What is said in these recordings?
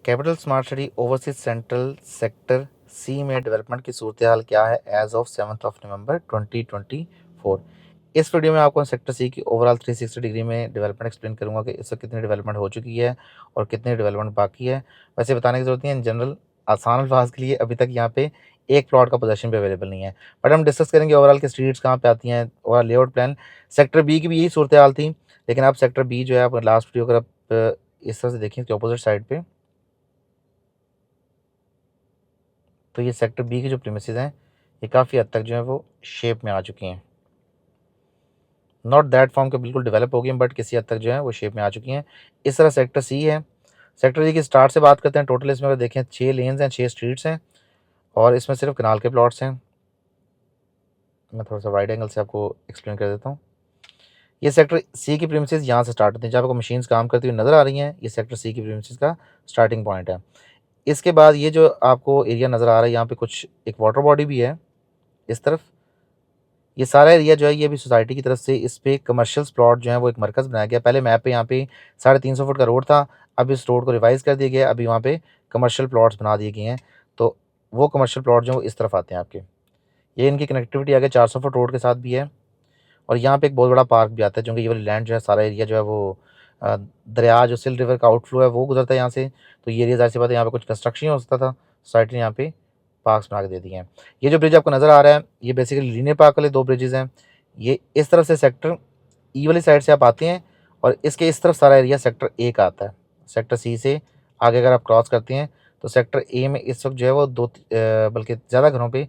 Capital smart city overseas central sector C में development की सूरत हाल क्या है एज ऑफ 7 नवंबर 2024। इस वीडियो में आपको सेक्टर सी की ओवरऑल 360 डिग्री में डेवलपमेंट एक्सप्लेन करूंगा कि इससे कितनी डेवलपमेंट हो चुकी है और कितनी डेवलपमेंट बाकी है। वैसे बताने की जरूरत नहीं है, इन जनरल आसान अल्फाज के लिए अभी तक यहाँ पे एक प्लॉट का पोजीशन पे अवेलेबल नहीं है। बट हम डिस्कस करेंगे ओवरऑल के स्ट्रीट्स कहाँ पे आती हैं, overall layout plan. Sector B की भी यही सूरत हाल थी, लेकिन आप सेक्टर बी जो है आप लास्ट वीडियो अगर आप इस तरह से देखें इसके अपोजिट साइड पे, तो ये सेक्टर बी की जो प्रीमिसेस हैं ये काफ़ी हद तक जो है वो शेप में आ चुकी हैं। नॉट दैट फॉर्म के बिल्कुल डेवलप हो गई हैं, बट किसी हद तक जो है वो शेप में आ चुकी हैं। इस तरह सेक्टर सी है। सेक्टर सी की स्टार्ट से बात करते हैं। टोटल इसमें अगर देखें 6 लेन्स हैं, 6 स्ट्रीट्स हैं और इसमें सिर्फ कनाल के प्लॉट्स हैं। मैं थोड़ा सा वाइड एंगल से आपको एक्सप्लेन कर देता हूँ। ये सेक्टर सी की प्रीमिसेस यहाँ से स्टार्ट होती हैं, जहाँ आपको मशीन्स काम करती हुई नज़र आ रही हैं। ये सेक्टर सी की प्रीमिसेस का स्टार्टिंग पॉइंट है। इसके बाद ये जो आपको एरिया नज़र आ रहा है, यहाँ पे कुछ एक वाटर बॉडी भी है इस तरफ। ये सारा एरिया जो है ये भी सोसाइटी की तरफ से इस पे कमर्शियल प्लॉट जो है वो एक मरकज़ बनाया गया। पहले मैप पे यहाँ पे 350 फुट का रोड था, अब इस रोड को रिवाइज़ कर दिया गया। अभी वहाँ पे कमर्शियल प्लॉट्स बना दिए गए हैं, तो वो कमर्शियल प्लॉट जो है वो इस तरफ आते हैं आपके। ये इनकी कनेक्टिविटी आगे 400 फुट रोड के साथ भी है। और यहाँ पे एक बहुत बड़ा पार्क भी आता है, क्योंकि ये वाली लैंड जो है सारा एरिया जो है वो दरिया जो सिल रिवर का आउटफ्लो है वो गुजरता है यहाँ से। तो ये एरिया ज़ाहिर सी बात है यहाँ पे कुछ कंस्ट्रक्शन हो सकता था, सोसाइटी ने यहाँ पे पार्क्स बना के दे दिए हैं। ये जो ब्रिज आपको नज़र आ रहा है ये बेसिकली लीनियर पार्क वाले 2 ब्रिजेज़ हैं। ये इस तरफ से सेक्टर ई वाली साइड से आप आते हैं और इसके इस तरफ सारा एरिया सेक्टर ए का आता है। सेक्टर सी से आगे अगर आप क्रॉस करते हैं तो सेक्टर ए में इस वक्त जो है वो बल्कि ज़्यादा घरों पे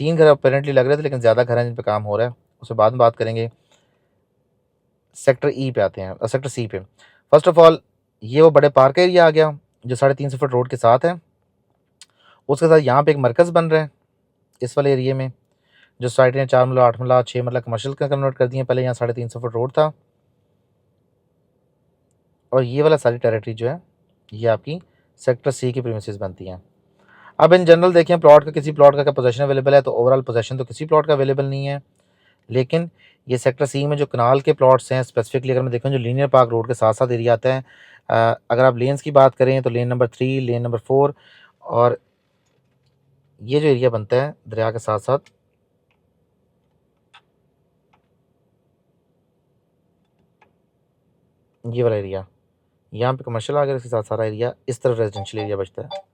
3 घर अपेरेंटली लग रहे थे, लेकिन ज़्यादा घर हैं जिन पे काम हो रहा है, उसके बाद में बात करेंगे। सेक्टर ई पे आते हैं, सेक्टर सी पे। फर्स्ट ऑफ ऑल ये वो बड़े पार्क एरिया आ गया जो 350 फुट रोड के साथ है। उसके साथ यहाँ पे एक मरकज़ बन रहा है इस वाले एरिए में, जो सोसाइटी ने 4 मरला 8 मरला 6 मरला कमर्शियल का कन्वर्ट कर दिए। पहले यहाँ 350 फुट रोड था और ये वाला सारी टेरिटरी जो है ये आपकी सेक्टर सी की प्रीमिसेस बनती हैं। अब इन जनरल देखें प्लॉट का, किसी प्लॉट का क्या पोजीशन अवेलेबल है, तो ओवरऑल पोजीशन तो किसी प्लॉट का अवेलेबल नहीं है। लेकिन ये सेक्टर सी में जो कनाल के प्लॉट्स हैं स्पेसिफिकली अगर मैं देखूँ जो लीनियर पार्क रोड के साथ साथ एरिया आता है, अगर आप लेन्स की बात करें तो लेन नंबर 3, लेन नंबर 4 और ये जो एरिया बनता है दरिया के साथ साथ, ये वाला एरिया यहाँ पे कमर्शियल आ गया, इसके साथ सारा एरिया इस तरफ रेजिडेंशियल एरिया बचता है।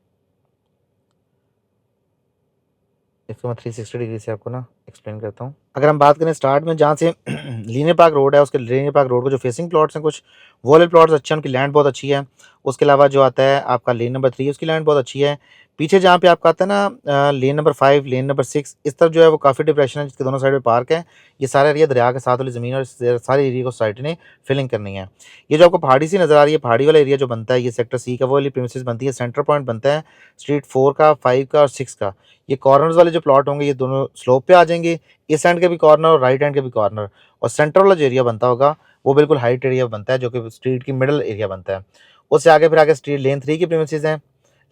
इसको मैं 360 डिग्री से आपको ना एक्सप्लेन करता हूँ। अगर हम बात करें स्टार्ट में जहाँ से लीनियर पार्क रोड है, उसके लीनियर पार्क रोड को जो फेसिंग प्लॉट्स हैं कुछ वो वाले प्लॉट्स अच्छे हैं, उनकी लैंड बहुत अच्छी है। उसके अलावा जो आता है आपका लेन नंबर 3 उसकी लैंड बहुत अच्छी है। पीछे जहाँ पे आपका आता है ना लेन नंबर 5, लेन नंबर 6 इस तरफ जो है वो काफ़ी डिप्रेशन है, जिसके दोनों साइड में पार्क है। ये सारा एरिया दरिया के साथ वाली ज़मीन और सारे एरिया को सोसाइटी ने फिलिंग करनी है। ये जो आपको पहाड़ी सी नज़र आ रही है, पहाड़ी वाला एरिया जो बनता है ये सेक्टर सी का वो वाली प्रीमिसेस बनती है। सेंटर पॉइंट बनता है स्ट्रीट 4 का, 5 का और 6 का। ये कॉर्नर्स वाले जो प्लॉट होंगे ये दोनों स्लोप पे आ जाएंगे, इस एंड के भी कॉर्नर और राइट एंड के भी कॉर्नर। और सेंटर वाला जो एरिया बनता होगा वो बिल्कुल हाइट एरिया बनता है, जो कि स्ट्रीट की मिडल एरिया बनता है। उससे आगे फिर आगे स्ट्रीट लेन 3 की प्रीमिसेस हैं।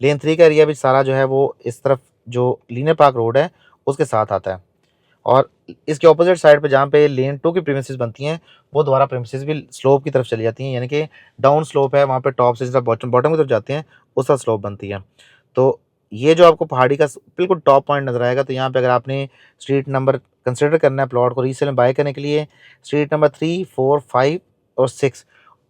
लेन 3 का एरिया भी सारा जो है वो इस तरफ जो लीनियर पार्क रोड है उसके साथ आता है। और इसके ऑपोजिट साइड पे जहाँ पे लेन 2 की प्रीमिसेस बनती हैं वो दोबारा प्रीमिसेस भी स्लोप की तरफ चली जाती हैं, यानी कि डाउन स्लोप है वहाँ पे टॉप से जब बॉटम बॉटम की तरफ जाते हैं उस तरफ स्लोप बनती है। तो ये जो आपको पहाड़ी का बिल्कुल टॉप पॉइंट नज़र आएगा, तो यहाँ पे अगर आपने स्ट्रीट नंबर कंसिडर करना है प्लॉट को रीसेल में बाय करने के लिए, स्ट्रीट नंबर 3, 4, 5 और 6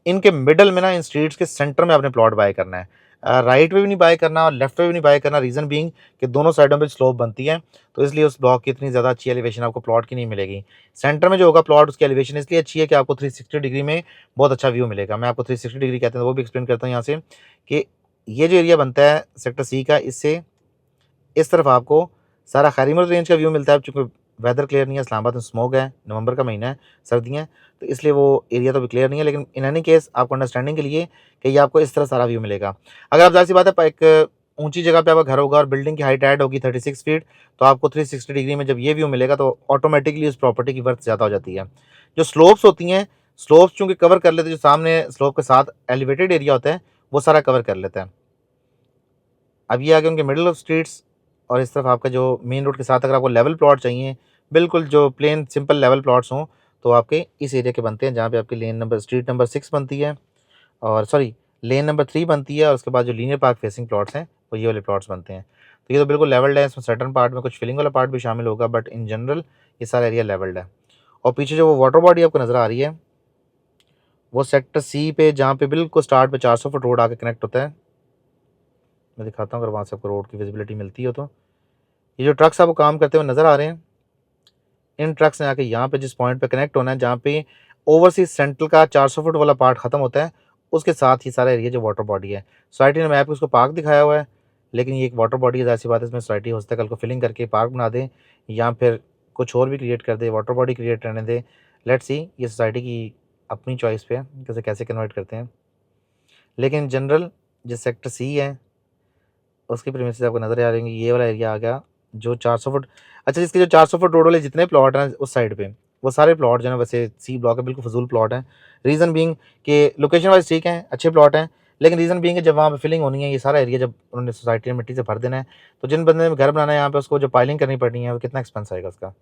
इनके मिडल में ना, इन स्ट्रीट्स के सेंटर में आपने प्लॉट बाय करना है। राइट पे भी नहीं बाय करना और लेफ्ट पे भी नहीं बाय करना, रीज़न बीइंग कि दोनों साइडों पे स्लोप बनती है, तो इसलिए उस ब्लॉक की इतनी ज़्यादा अच्छी एलिवेशन आपको प्लॉट की नहीं मिलेगी। सेंटर में जो होगा प्लॉट उसकी एलिवेशन इसलिए अच्छी है कि आपको 360 डिग्री में बहुत अच्छा व्यू मिलेगा। मैं आपको 360 डिग्री कहते हैं तो वो भी एक्सप्लेन करता हूँ यहाँ से, कि ये जो एरिया बनता है सेक्टर सी का, इससे इस तरफ आपको सारा खैरीमल रेंज का व्यू मिलता है। चूँकि वेदर क्लियर नहीं है, इस्लामाबाद में स्मोक है, नवंबर का महीना है, सर्दियाँ हैं, तो इसलिए वो एरिया तो भी क्लियर नहीं है। लेकिन इन एनी केस आपको अंडरस्टैंडिंग के लिए कि ये आपको इस तरह सारा व्यू मिलेगा। अगर आप ज़ाहिर सी बात है एक ऊँची जगह पे आपका घर होगा और बिल्डिंग की हाइट ऐड होगी 36 फीट, तो आपको 360 डिग्री में जब ये व्यू मिलेगा तो ऑटोमेटिकली उस प्रॉपर्टी की वर्थ ज़्यादा हो जाती है। जो स्लोप्स होती हैं, स्लोप्स चूँकि कवर कर लेते हैं, जो सामने स्लोप के साथ एलिवेटेड एरिया होता है वो सारा कवर कर लेता है। अब ये आ गए उनके मिडल ऑफ स्ट्रीट्स, और इस तरफ आपका जो मेन रोड के साथ अगर आपको लेवल प्लॉट चाहिए, बिल्कुल जो प्लेन सिंपल लेवल प्लॉट्स हों, तो आपके इस एरिया के बनते हैं, जहाँ पे आपकी लेन नंबर स्ट्रीट नंबर 6 बनती है, और सॉरी लेन नंबर 3 बनती है और उसके बाद जो लीनियर पार्क फेसिंग प्लॉट्स हैं वो ये वाले प्लॉट्स बनते हैं। तो ये तो बिल्कुल लेवल्ड है, इसमें सर्टेन पार्ट में कुछ फिलिंग वाला पार्ट भी शामिल होगा, बट इन जनरल ये सारा एरिया लेवल्ड है। और पीछे जो वो वाटर बॉडी आपको नज़र आ रही है वो सेक्टर सी पे, जहाँ पे बिल्कुल स्टार्ट पे 400 फुट रोड आके कनेक्ट होता है। मैं दिखाता हूँ अगर वहाँ से आपको रोड की विजिबिलिटी मिलती हो तो। ये जो ट्रक्स आपको काम करते हुए नज़र आ रहे हैं, इन ट्रक्स ने आके यहाँ पे जिस पॉइंट पे कनेक्ट होना है, जहाँ पे ओवरसीज सेंट्रल का 400 फुट वाला पार्ट खत्म होता है, उसके साथ ही सारा एरिया जो वाटर बॉडी है। सोसाइटी ने मैप पे उसको पार्क दिखाया हुआ है, लेकिन ये एक वाटर बॉडी है, ज़ाहिर सी बात है इसमें सोसाइटी हो सकता है कल को फिलिंग करके पार्क बना दे या फिर कुछ और भी क्रिएट कर दे, वाटर बॉडी क्रिएट रहने दे। लेट्स सी, ये सोसाइटी की अपनी चॉइस पे है कैसे कैसे कन्वर्ट करते हैं। लेकिन जनरल जो सेक्टर सी है उसकी प्रीमिसेस आपको नज़र आ रही ये वाला एरिया आ गया जो 400 फुट। अच्छा, जिसके जो 400 फुट रोड वाले जितने प्लॉट हैं उस साइड पे, वो सारे प्लॉट जो है वैसे सी ब्लॉक है, बिल्कुल फजूल प्लॉट हैं। रीज़न बीइंग कि लोकेशन वाइज ठीक है, अच्छे प्लॉट हैं, लेकिन रीज़न बीइंग कि जब वहाँ पे फिलिंग होनी है, ये सारा एरिया जब उन्होंने सोसाइटी में मिट्टी से भर देना है, तो जिन बंदे ने घर बनाना है यहाँ पे उसको जो पाइलिंग करनी पड़नी है वो कितना एक्सपेंस आएगा उसका।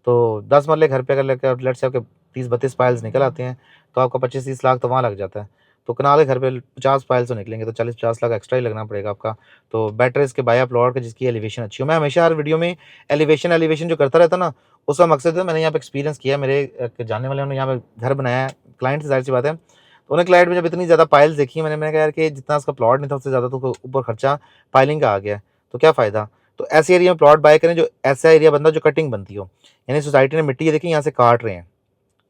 तो 10 मरले घर पे अगर लेकर लेट्स से आपके 30-32 पाइल्स निकल आते हैं, तो आपका 25-30 लाख तो वहाँ लग जाता है। तो कनाल के घर पे 50 पाइल्स तो निकलेंगे, तो 40-50 लाख एक्स्ट्रा ही लगना पड़ेगा आपका। तो बेटर इसके बाय प्लॉट के जिसकी एलिवेशन अच्छी हो। मैं हमेशा हर वीडियो में एलिवेशन जो करता रहता ना, उसका मकसद है, मैंने यहाँ पे एक्सपीरियंस किया, मेरे जानने वाले ने यहाँ पे घर बनाया है, क्लाइंट से ज़ाहिर-सी बात है। तो उन्हें क्लाइंट में जब इतनी ज़्यादा पाइल्स देखी मैंने कहा यार कि जितना उसका प्लॉट नहीं था उससे ज़्यादा तो ऊपर खर्चा पाइलिंग का आ गया है, तो क्या फ़ायदा? तो ऐसे एरिया में प्लॉट बाय करें जो ऐसा एरिया बनता हो जो कटिंग बनती हो। यानी सोसाइटी ने मिट्टी ये देखी यहाँ से काट रहे हैं,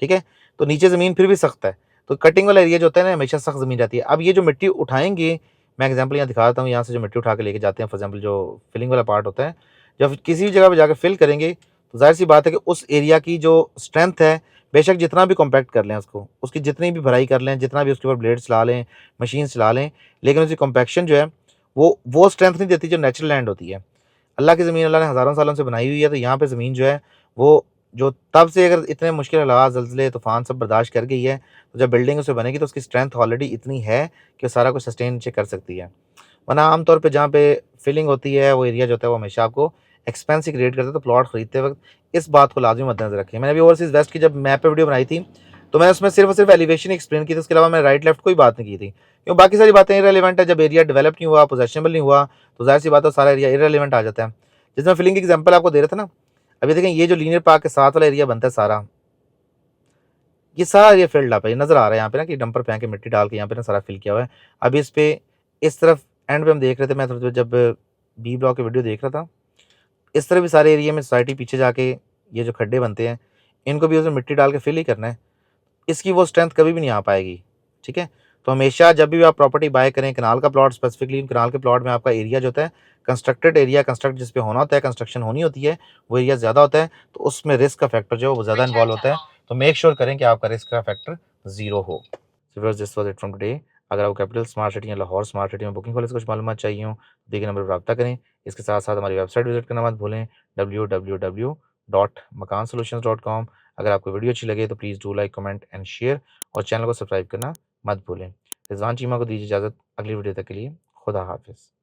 ठीक है? तो नीचे ज़मीन फिर भी सख्त है, तो कटिंग वाला एरिया जो होता है ना हमेशा सख्त ज़मीन रहती है। अब ये जो मिट्टी उठाएँगे, मैं एग्ज़ाम्पल यहाँ दिखा देता हूँ, यहाँ से जो मिट्टी उठा के लेके जाते हैं फॉर एग्ज़ाम्पल जो फिलिंग वाला पार्ट होता है, जब किसी भी जगह पे जाके फिल करेंगे, तो ज़ाहिर-सी बात है कि उस एरिया की जो स्ट्रेंथ है, बेशक जितना भी कॉम्पैक्ट कर लें उसको, उसकी जितनी भी भराई कर लें, जितना भी उसके ऊपर ब्लेड्स चला लें, मशीन्स चला लें, लेकिन उसकी कॉम्पैक्शन जो है, वो स्ट्रेंथ नहीं देती जो नेचुरल लैंड होती है। अल्लाह की ज़मीन अल्लाह ने हज़ारों सालों से बनाई हुई है, तो यहाँ पे ज़मीन जो है वो जो तब से अगर इतने मुश्किल हालात, ज़लज़ले, तूफ़ान सब बर्दाश्त कर गई है, तो जब बिल्डिंग उसमें बनेगी तो उसकी स्ट्रेंथ ऑलरेडी इतनी है कि वो सारा कुछ सस्टेन नीचे कर सकती है। वरना आम तौर पे जहाँ पे फिलिंग होती है, वो एरिया जो होता है वो हमेशा आपको एक्सपेंस ही क्रिएट करता है, तो प्लॉट खरीदते वक़्त इस बात को लाज़मी मद्देनज़र रखें। मैंने अभी ओवरसीज़ वेस्ट की जब मैप पे वीडियो बनाई थी, तो मैंने उसमें सिर्फ़ और सिर्फ़ एलिवेशन ही एक्सप्लेन की थी, उसके अलावा मैंने राइट लेफ्ट कोई बात नहीं की थी। क्यों बाकी सारी बातें इर्रेलेवेंट है, जब एरिया डेवलप नहीं हुआ, पोजेशनेबल नहीं हुआ, तो ज़ाहिर-सी बात है सारा एरिया इर्रेलेवेंट आ जाता है। जिसमें फिलिंग की एग्ज़ाम्पल आपको दे रहा था ना, अभी देखें ये जो लीनियर पार्क के साथ वाला एरिया बनता है सारा, ये सारा एरिया फ़िल्ड अप है, ये नज़र आ रहा है यहाँ पे ना कि डंपर फेंक के मिट्टी डाल के यहाँ पे ना सारा फ़िल किया हुआ है। अभी इस पे इस तरफ एंड पे हम देख रहे थे, मैं थोड़ी देर जब बी ब्लॉक की वीडियो देख रहा था, इस तरह भी सारे एरिया में सोसाइटी पीछे जाके ये जो खड्डे बनते हैं, इनको भी उसमें मिट्टी डाल के फ़िल ही करना है। इसकी वो स्ट्रेंथ कभी भी नहीं आ पाएगी, ठीक है? तो हमेशा जब भी आप प्रॉपर्टी बाय करें, कनाल का प्लॉट स्पेसिफिकली कनाल के प्लॉट में आपका एरिया जो होता है, कंस्ट्रक्टेड एरिया कंस्ट्रक्ट जिस पे होना होता है, कंस्ट्रक्शन होनी होती है, वो एरिया ज़्यादा होता है, तो उसमें रिस्क का फैक्टर जो है वो ज़्यादा इन्वॉल्व होता है। तो मेक श्योर करें कि आपका रिस्क का फैक्टर 0 हो। So viewers, this was it from today. अगर आपको कैपिटल स्मार्ट सिटी या लाहौर स्मार्ट सिटी में बुकिंग वाले से कुछ मालूमात चाहिए हों, दिए गए नंबर पर रब्ता करें। इसके साथ-साथ हमारी वेबसाइट विज़िट करना मत भूलें, www.makansolutions.com। अगर आपको वीडियो अच्छी लगे तो please do like, comment and share और चैनल को सब्सक्राइब करना मत भूलें। रिज़वान चीमा को दीजिए इजाज़त, अगली वीडियो तक के लिए खुदा हाफ़िज़।